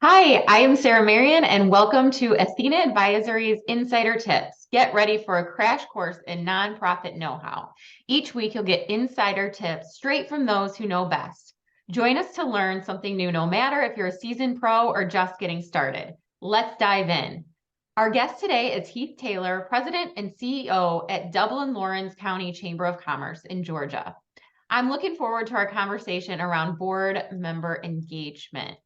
Hi, I am Sarah Marion, and welcome to Athena Advisory's Insider Tips. Get ready for a crash course in nonprofit know-how. Each week, you'll get insider tips straight from those who know best. Join us to learn something new, no matter if you're a seasoned pro or just getting started. Let's dive in. Our guest today is Heath Taylor, President and CEO at Dublin Lawrence County Chamber of Commerce in Georgia. I'm looking forward to our conversation around board member engagement.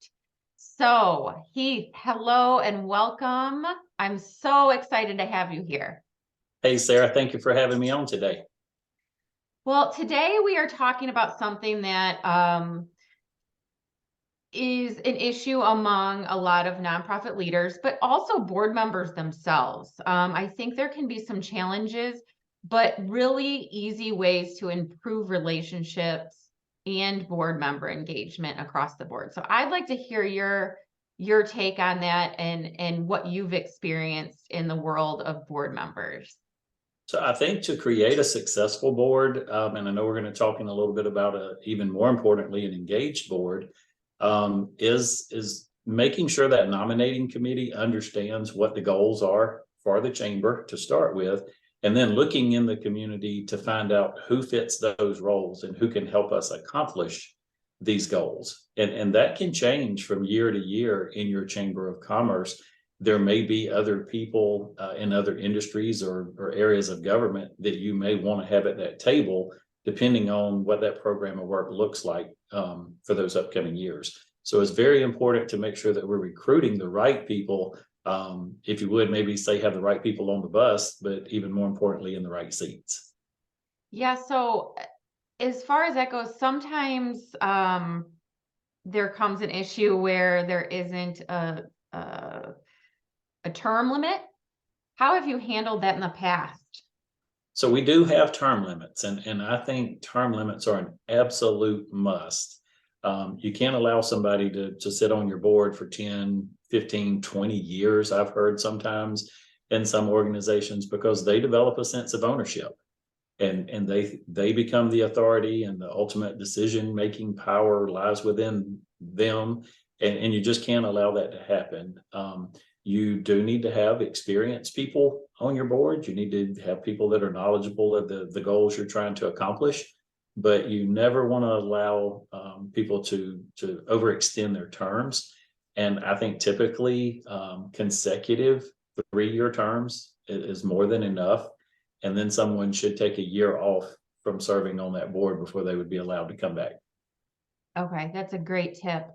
So, Heath, hello and welcome. I'm so excited to have you here. Hey, Sarah, thank you for having me on today. Well, today we are talking about something that is an issue among a lot of nonprofit leaders, but also board members themselves. I think there can be some challenges, but really easy ways to improve relationships and board member engagement across the board. So I'd like to hear your take on that and what you've experienced in the world of board members. So I think to create a successful board, and I know we're going to talk in a little bit about even more importantly, an engaged board, is making sure that nominating committee understands what the goals are for the chamber to start with, and then looking in the community to find out who fits those roles and who can help us accomplish these goals. And that can change from year to year in your chamber of commerce. There may be other people in other industries or areas of government that you may want to have at that table, depending on what that program of work looks like for those upcoming years. So it's very important to make sure that we're recruiting the right people. If you would, maybe say have the right people on the bus, but even more importantly, in the right seats. Yeah, so as far as that goes, sometimes there comes an issue where there isn't a term limit. How have you handled that in the past? So we do have term limits, and I think term limits are an absolute must. You can't allow somebody to sit on your board for 10, 15, 20 years, I've heard sometimes in some organizations, because they develop a sense of ownership. And they become the authority, and the ultimate decision-making power lies within them. And you just can't allow that to happen. You do need to have experienced people on your board. You need to have people that are knowledgeable of the goals you're trying to accomplish, but you never want to allow people to overextend their terms. And I think typically consecutive 3-year terms is more than enough. And then someone should take a year off from serving on that board before they would be allowed to come back. Okay, that's a great tip.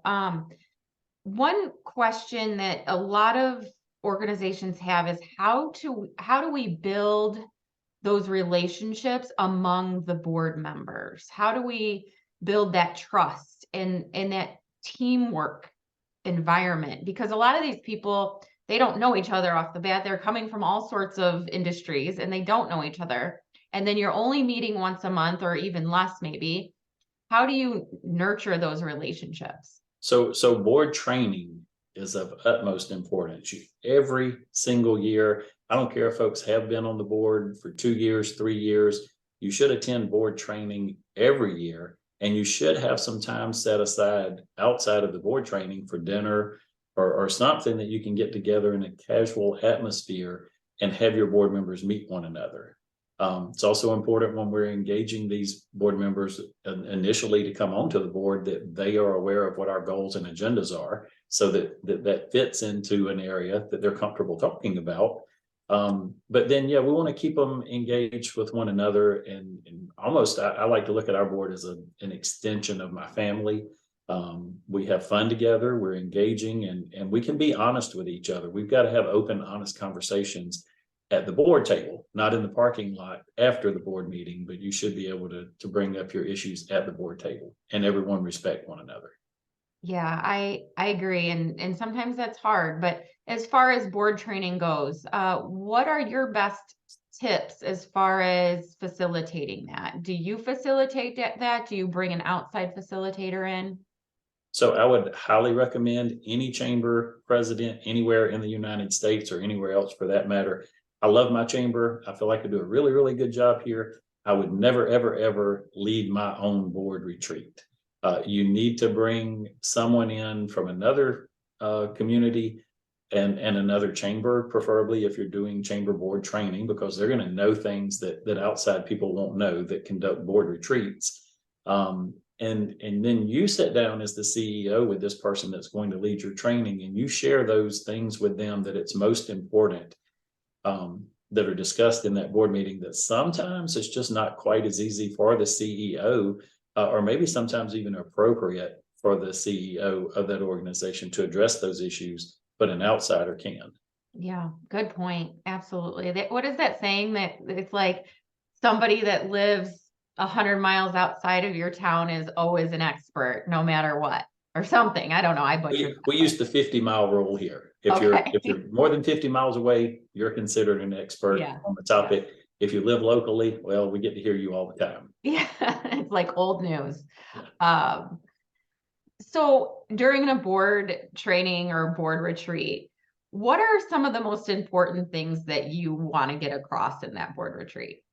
One question that a lot of organizations have is how do we build those relationships among the board members? How do we build that trust and that teamwork environment? Because a lot of these people, they don't know each other off the bat. They're coming from all sorts of industries and they don't know each other. And then you're only meeting once a month or even less, maybe. How do you nurture those relationships? So board training is of utmost importance. Every single year, I don't care if folks have been on the board for 2 years, 3 years, you should attend board training every year. And you should have some time set aside outside of the board training for dinner or something that you can get together in a casual atmosphere and have your board members meet one another. It's also important when we're engaging these board members initially to come onto the board that they are aware of what our goals and agendas are, so that fits into an area that they're comfortable talking about. But then, yeah, we want to keep them engaged with one another, and almost I like to look at our board as an extension of my family. We have fun together, we're engaging, and we can be honest with each other. We've got to have open, honest conversations at the board table, not in the parking lot after the board meeting, but you should be able to bring up your issues at the board table and everyone respect one another. Yeah, I agree. And sometimes that's hard, but as far as board training goes, what are your best tips as far as facilitating that? Do you facilitate that? Do you bring an outside facilitator in? So I would highly recommend any chamber president anywhere in the United States or anywhere else for that matter. I love my chamber. I feel like I do a really, really good job here. I would never, ever, ever lead my own board retreat. You need to bring someone in from another community and another chamber, preferably if you're doing chamber board training, because they're going to know things that outside people won't know that conduct board retreats. And then you sit down as the CEO with this person that's going to lead your training, and you share those things with them that it's most important, that are discussed in that board meeting, that sometimes it's just not quite as easy for the CEO, or maybe sometimes even appropriate for the CEO of that organization to address those issues, but an outsider can. Yeah, good point. Absolutely. What is that saying that it's like somebody that lives 100 miles outside of your town is always an expert, no matter what, or something. I don't know. I butchered We use the 50-mile rule here. If you're more than 50 miles away, you're considered an expert on the topic. Yeah. If you live locally, well, we get to hear you all the time. Yeah, it's like old news. Yeah. So during a board training or board retreat, what are some of the most important things that you want to get across in that board retreat?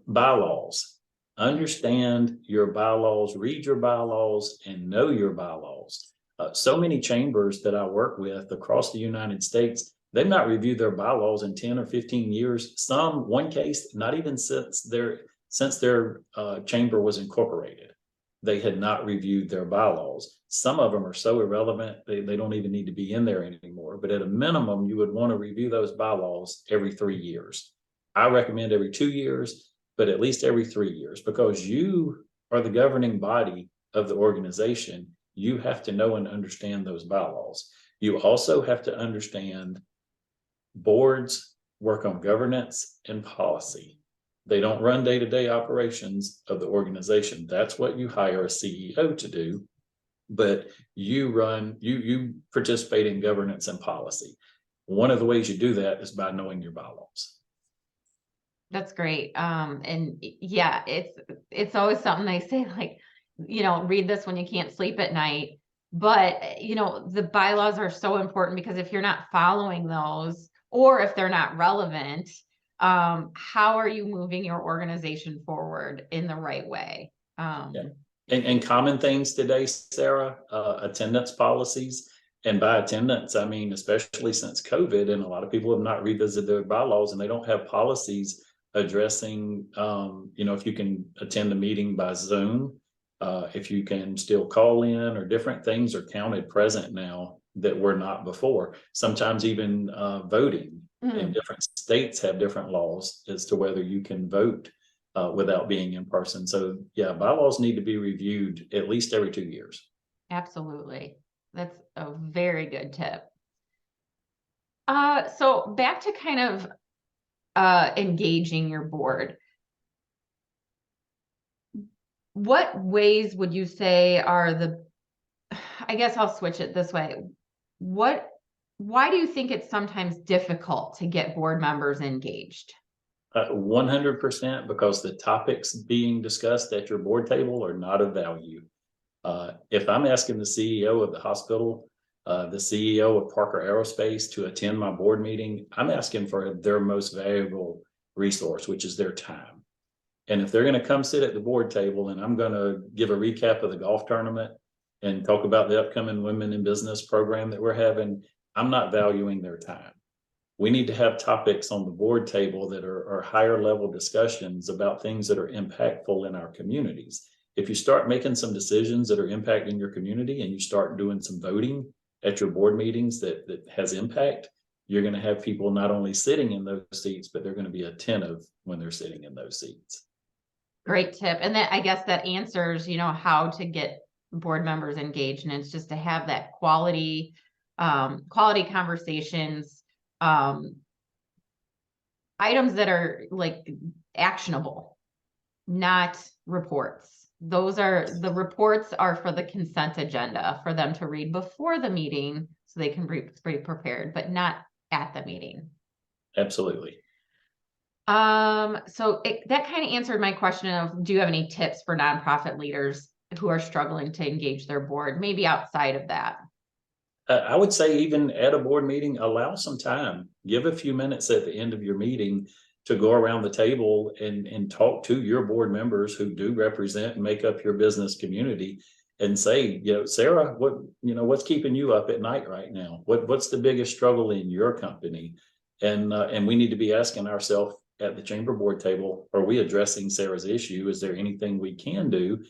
Bylaws. Understand your bylaws, read your bylaws, and know your bylaws. So many chambers that I work with across the United States, they've not reviewed their bylaws in 10 or 15 years. One case, not even since their chamber was incorporated. They had not reviewed their bylaws. Some of them are so irrelevant, they don't even need to be in there anymore. But at a minimum, you would want to review those bylaws every 3 years. I recommend every 2 years, but at least every 3 years, because you are the governing body of the organization. You have to know and understand those bylaws. You also have to understand boards work on governance and policy. They don't run day-to-day operations of the organization. That's what you hire a CEO to do. But you participate in governance and policy. One of the ways you do that is by knowing your bylaws. That's great. And yeah, it's always something they say, like, read this when you can't sleep at night. But, the bylaws are so important, because if you're not following those, or if they're not relevant, how are you moving your organization forward in the right way? Yeah. And common things today, Sarah, attendance policies. And by attendance, I mean, especially since COVID, and a lot of people have not revisited their bylaws, and they don't have policies addressing, if you can attend a meeting by Zoom, if you can still call in, or different things are counted present now that were not before. Sometimes even voting in different states have different laws as to whether you can vote without being in person. So yeah, bylaws need to be reviewed at least every 2 years. Absolutely. That's a very good tip. So back to kind of engaging your board. What ways would you say are I guess I'll switch it this way. Why do you think it's sometimes difficult to get board members engaged? 100%, because the topics being discussed at your board table are not of value. If I'm asking the CEO of the hospital, the CEO of Parker Aerospace to attend my board meeting, I'm asking for their most valuable resource, which is their time. And if they're going to come sit at the board table and I'm going to give a recap of the golf tournament and talk about the upcoming Women in Business program that we're having, I'm not valuing their time. We need to have topics on the board table that are higher level discussions about things that are impactful in our communities. If you start making some decisions that are impacting your community, and you start doing some voting at your board meetings that has impact, you're going to have people not only sitting in those seats, but they're going to be attentive when they're sitting in those seats. Great tip. And I guess that answers, how to get board members engaged. And it's just to have that quality conversations, items that are like actionable, not reports. The reports are for the consent agenda for them to read before the meeting so they can be prepared, but not at the meeting. Absolutely. So that kind of answered my question of, do you have any tips for nonprofit leaders who are struggling to engage their board, maybe outside of that? I would say even at a board meeting, allow some time. Give a few minutes at the end of your meeting to go around the table and talk to your board members who do represent and make up your business community, and say, Sarah, what's keeping you up at night right now? What's the biggest struggle in your company? And we need to be asking ourselves at the chamber board table, are we addressing Sarah's issue? Is there anything we can do?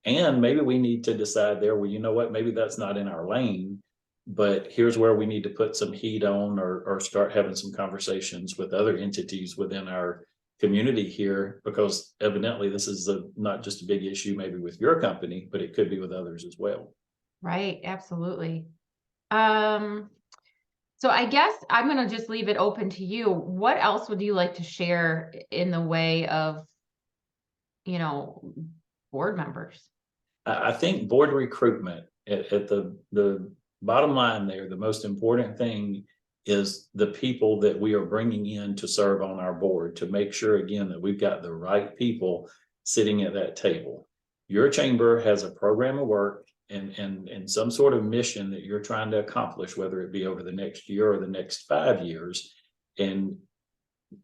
And maybe we need to decide there, well, you know what, maybe that's not in our lane, but here's where we need to put some heat on, or start having some conversations with other entities within our community here, because evidently this is not just a big issue maybe with your company, but it could be with others as well. Right, absolutely. So I guess I'm going to just leave it open to you. What else would you like to share in the way of, board members? I think board recruitment at the bottom line there, the most important thing is the people that we are bringing in to serve on our board, to make sure again that we've got the right people sitting at that table. Your chamber has a program of work and some sort of mission that you're trying to accomplish, whether it be over the next year or the next 5 years. And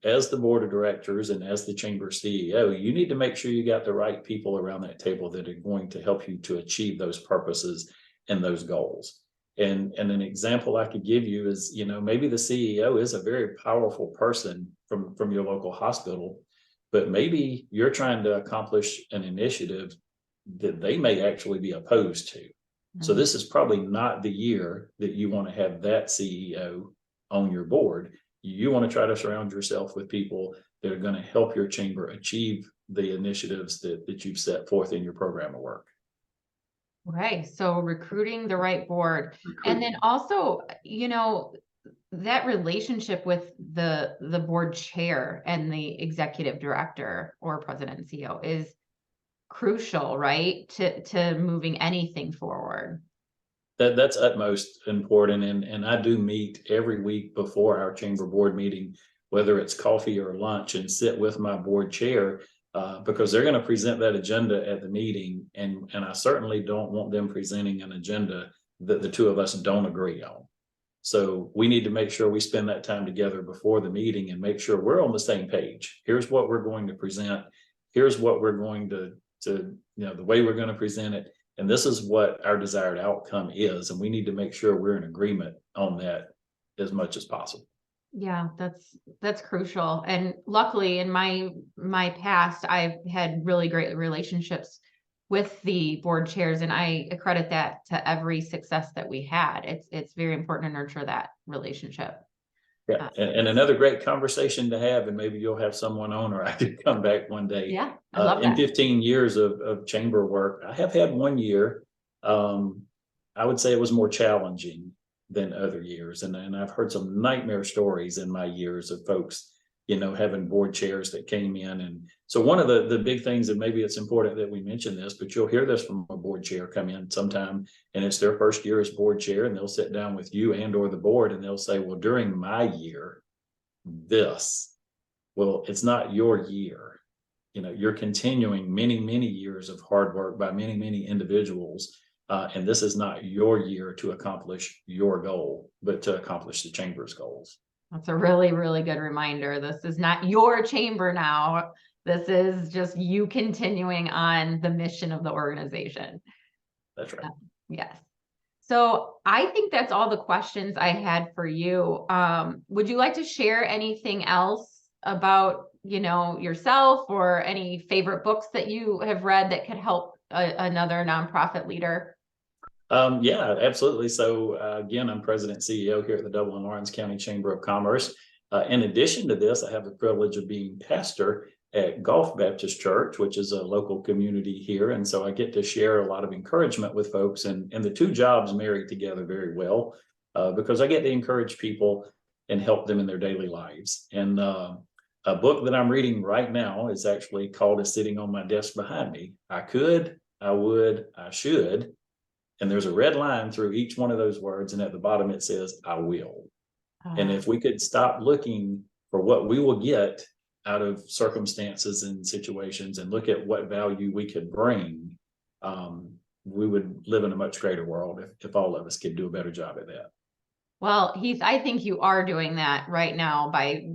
as the board of directors and as the chamber CEO, you need to make sure you got the right people around that table that are going to help you to achieve those purposes and those goals. And an example I could give you is, maybe the CEO is a very powerful person from your local hospital, but maybe you're trying to accomplish an initiative that they may actually be opposed to. So this is probably not the year that you want to have that CEO on your board. You want to try to surround yourself with people that are going to help your chamber achieve the initiatives that you've set forth in your program of work. Right. So recruiting the right board. And then also, that relationship with the board chair and the executive director or president and CEO is crucial, right? To moving anything forward. That's utmost important. And I do meet every week before our chamber board meeting, whether it's coffee or lunch, and sit with my board chair, because they're going to present that agenda at the meeting. And I certainly don't want them presenting an agenda that the two of us don't agree on. So we need to make sure we spend that time together before the meeting and make sure we're on the same page. Here's what we're going to present. Here's what we're going to the way we're going to present it. And this is what our desired outcome is. And we need to make sure we're in agreement on that as much as possible. Yeah, that's crucial. And luckily in my past, I've had really great relationships with the board chairs, and I accredit that to every success that we had. It's very important to nurture that relationship. Yeah, and another great conversation to have, and maybe you'll have someone on, or I could come back one day. Yeah, I love in that. 15 years of chamber work, I have had one year. I would say it was more challenging than other years, and I've heard some nightmare stories in my years of folks, having board chairs that came in. And so one of the big things, and maybe it's important that we mention this, but you'll hear this from a board chair come in sometime, and it's their first year as board chair, and they'll sit down with you and or the board, and they'll say, well, during my year, well, it's not your year. You're continuing many years of hard work by many individuals. And this is not your year to accomplish your goal, but to accomplish the chamber's goals. That's a really, really good reminder. This is not your chamber now. This is just you continuing on the mission of the organization. That's right. Yes. So I think that's all the questions I had for you. Would you like to share anything else about, yourself, or any favorite books that you have read that could help another nonprofit leader? Yeah, absolutely. So again, I'm president CEO here at the Dublin Lawrence County Chamber of Commerce. In addition to this, I have the privilege of being pastor at Gulf Baptist Church, which is a local community here. And so I get to share a lot of encouragement with folks, and the two jobs marry together very well, because I get to encourage people and help them in their daily lives. And a book that I'm reading right now is actually called, is sitting on my desk behind me. I could, I would, I should. And there's a red line through each one of those words. And at the bottom, it says, I will. And if we could stop looking for what we will get out of circumstances and situations, and look at what value we could bring, we would live in a much greater world if all of us could do a better job at that. Well, Heath, I think you are doing that right now by,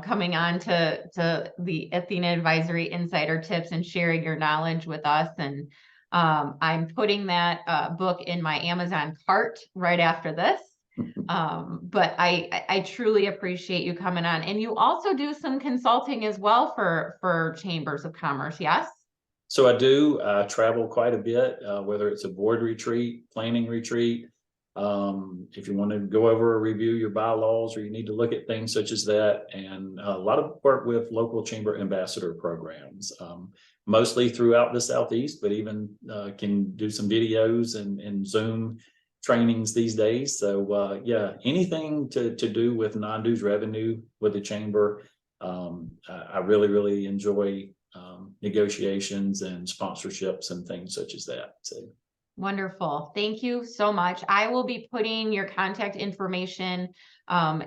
coming on to the Athena Advisory Insider tips and sharing your knowledge with us. And I'm putting that book in my Amazon cart right after this. But I truly appreciate you coming on. And you also do some consulting as well for chambers of commerce, yes? So I do travel quite a bit, whether it's a board retreat, planning retreat. If you want to go over or review your bylaws, or you need to look at things such as that, and a lot of work with local chamber ambassador programs, mostly throughout the Southeast, but even can do some videos and Zoom trainings these days. So yeah, anything to do with non-dues revenue with the chamber. I really enjoy negotiations and sponsorships and things such as that. So Wonderful. Thank you so much. I will be putting your contact information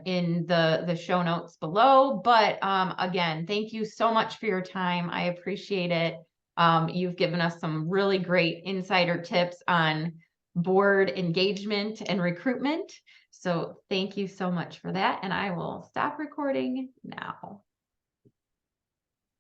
in the show notes below. But again, thank you so much for your time. I appreciate it. You've given us some really great insider tips on board engagement and recruitment. So thank you so much for that. And I will stop recording now.